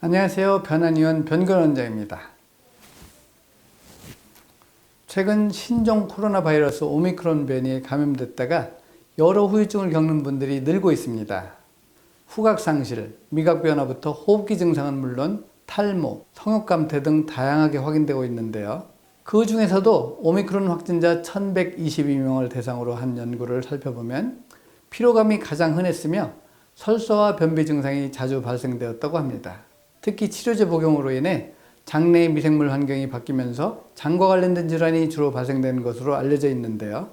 안녕하세요. 변한의원 변근원장입니다. 최근 신종 코로나 바이러스 오미크론 변이에 감염됐다가 여러 후유증을 겪는 분들이 늘고 있습니다. 후각상실, 미각변화부터 호흡기 증상은 물론 탈모, 성욕감퇴 등 다양하게 확인되고 있는데요. 그 중에서도 오미크론 확진자 1122명을 대상으로 한 연구를 살펴보면 피로감이 가장 흔했으며 설사와 변비 증상이 자주 발생되었다고 합니다. 특히 치료제 복용으로 인해 장내 미생물 환경이 바뀌면서 장과 관련된 질환이 주로 발생되는 것으로 알려져 있는데요.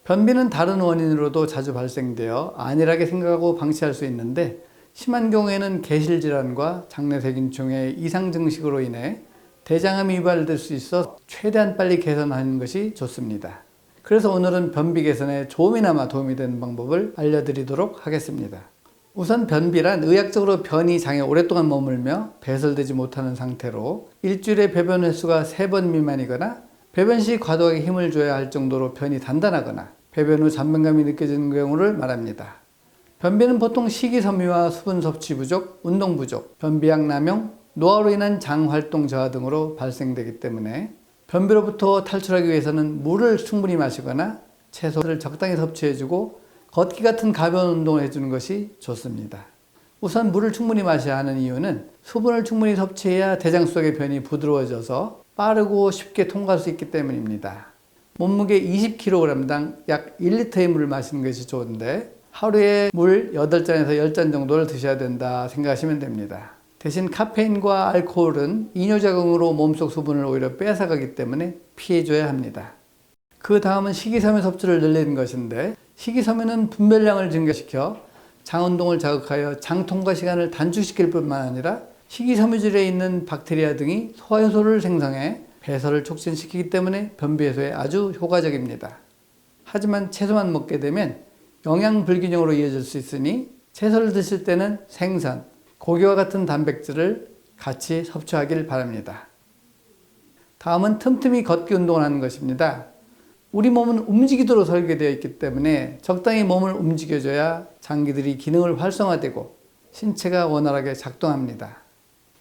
변비는 다른 원인으로도 자주 발생되어 안일하게 생각하고 방치할 수 있는데 심한 경우에는 개실 질환과 장내 세균충의 이상 증식으로 인해 대장암이 유발될 수 있어 최대한 빨리 개선하는 것이 좋습니다. 그래서 오늘은 변비 개선에 조금이나마 도움이 되는 방법을 알려드리도록 하겠습니다. 우선 변비란 의학적으로 변이 장에 오랫동안 머물며 배설되지 못하는 상태로 일주일에 배변 횟수가 3번 미만이거나 배변 시 과도하게 힘을 줘야 할 정도로 변이 단단하거나 배변 후 잔변감이 느껴지는 경우를 말합니다. 변비는 보통 식이섬유와 수분 섭취 부족, 운동 부족, 변비약 남용, 노화로 인한 장 활동 저하 등으로 발생되기 때문에 변비로부터 탈출하기 위해서는 물을 충분히 마시거나 채소를 적당히 섭취해주고 걷기 같은 가벼운 운동을 해주는 것이 좋습니다. 우선 물을 충분히 마셔야 하는 이유는 수분을 충분히 섭취해야 대장 속의 변이 부드러워져서 빠르고 쉽게 통과할 수 있기 때문입니다. 몸무게 20kg당 약 1리터의 물을 마시는 것이 좋은데 하루에 물 8잔에서 10잔 정도를 드셔야 된다 생각하시면 됩니다. 대신 카페인과 알코올은 이뇨작용으로 몸속 수분을 오히려 뺏어가기 때문에 피해줘야 합니다. 그 다음은 식이섬유 섭취를 늘리는 것인데 식이섬유는 분별량을 증가시켜 장 운동을 자극하여 장 통과 시간을 단축시킬 뿐만 아니라 식이섬유질에 있는 박테리아 등이 소화효소를 생성해 배설을 촉진시키기 때문에 변비 해소에 아주 효과적입니다. 하지만 채소만 먹게 되면 영양 불균형으로 이어질 수 있으니 채소를 드실 때는 생선, 고기와 같은 단백질을 같이 섭취하길 바랍니다. 다음은 틈틈이 걷기 운동을 하는 것입니다. 우리 몸은 움직이도록 설계되어 있기 때문에 적당히 몸을 움직여줘야 장기들이 기능을 활성화되고 신체가 원활하게 작동합니다.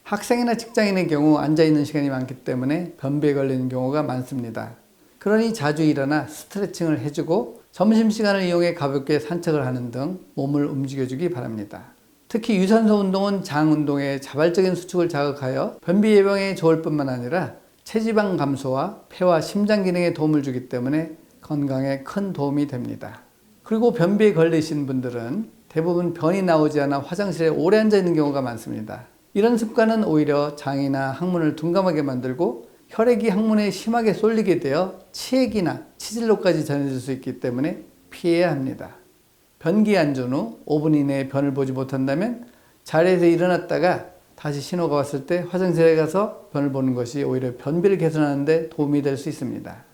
학생이나 직장인의 경우 앉아있는 시간이 많기 때문에 변비에 걸리는 경우가 많습니다. 그러니 자주 일어나 스트레칭을 해주고 점심시간을 이용해 가볍게 산책을 하는 등 몸을 움직여주기 바랍니다. 특히 유산소 운동은 장 운동의 자발적인 수축을 자극하여 변비 예방에 좋을 뿐만 아니라 체지방 감소와 폐와 심장 기능에 도움을 주기 때문에 건강에 큰 도움이 됩니다. 그리고 변비에 걸리신 분들은 대부분 변이 나오지 않아 화장실에 오래 앉아 있는 경우가 많습니다. 이런 습관은 오히려 장이나 항문을 둔감하게 만들고 혈액이 항문에 심하게 쏠리게 되어 치액이나 치질로까지 전해질 수 있기 때문에 피해야 합니다. 변기 안전 후 5분 이내에 변을 보지 못한다면 자리에서 일어났다가 다시 신호가 왔을 때 화장실에 가서 변을 보는 것이 오히려 변비를 개선하는 데 도움이 될 수 있습니다.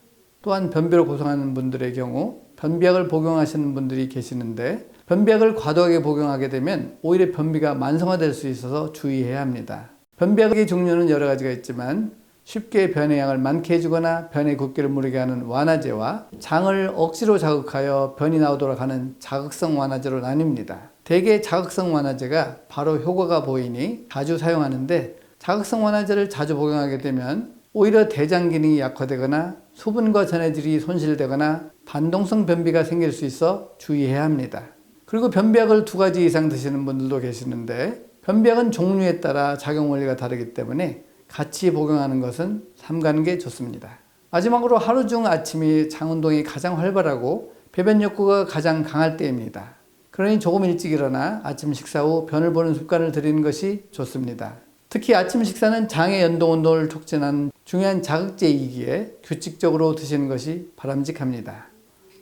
또한 변비로 고생하는 분들의 경우 변비약을 복용하시는 분들이 계시는데 변비약을 과도하게 복용하게 되면 오히려 변비가 만성화될 수 있어서 주의해야 합니다. 변비약의 종류는 여러 가지가 있지만 쉽게 변의 양을 많게 해주거나 변의 굵기를 무르게 하는 완화제와 장을 억지로 자극하여 변이 나오도록 하는 자극성 완화제로 나뉩니다. 대개 자극성 완화제가 바로 효과가 보이니 자주 사용하는데 자극성 완화제를 자주 복용하게 되면 오히려 대장 기능이 약화되거나 수분과 전해질이 손실되거나 반동성 변비가 생길 수 있어 주의해야 합니다. 그리고 변비약을 2가지 이상 드시는 분들도 계시는데 변비약은 종류에 따라 작용 원리가 다르기 때문에 같이 복용하는 것은 삼가는 게 좋습니다. 마지막으로 하루 중 아침이 장 운동이 가장 활발하고 배변 욕구가 가장 강할 때입니다. 그러니 조금 일찍 일어나 아침 식사 후 변을 보는 습관을 들이는 것이 좋습니다. 특히 아침 식사는 장의 연동 운동을 촉진하는 중요한 자극제이기에 규칙적으로 드시는 것이 바람직합니다.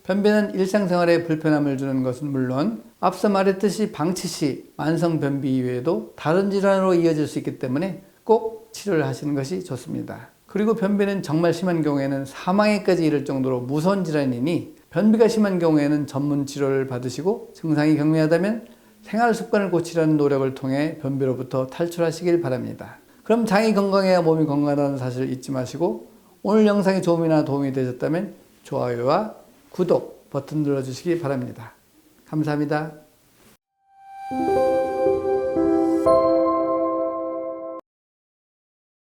변비는 일상생활에 불편함을 주는 것은 물론 앞서 말했듯이 방치 시 만성 변비 이외에도 다른 질환으로 이어질 수 있기 때문에 꼭 치료를 하시는 것이 좋습니다. 그리고 변비는 정말 심한 경우에는 사망에까지 이를 정도로 무서운 질환이니 변비가 심한 경우에는 전문 치료를 받으시고 증상이 경미하다면 생활 습관을 고치려는 노력을 통해 변비로부터 탈출하시길 바랍니다. 그럼 장이 건강해야 몸이 건강하다는 사실을 잊지 마시고 오늘 영상이 조금이나 도움이 되셨다면 좋아요와 구독 버튼 눌러주시기 바랍니다. 감사합니다.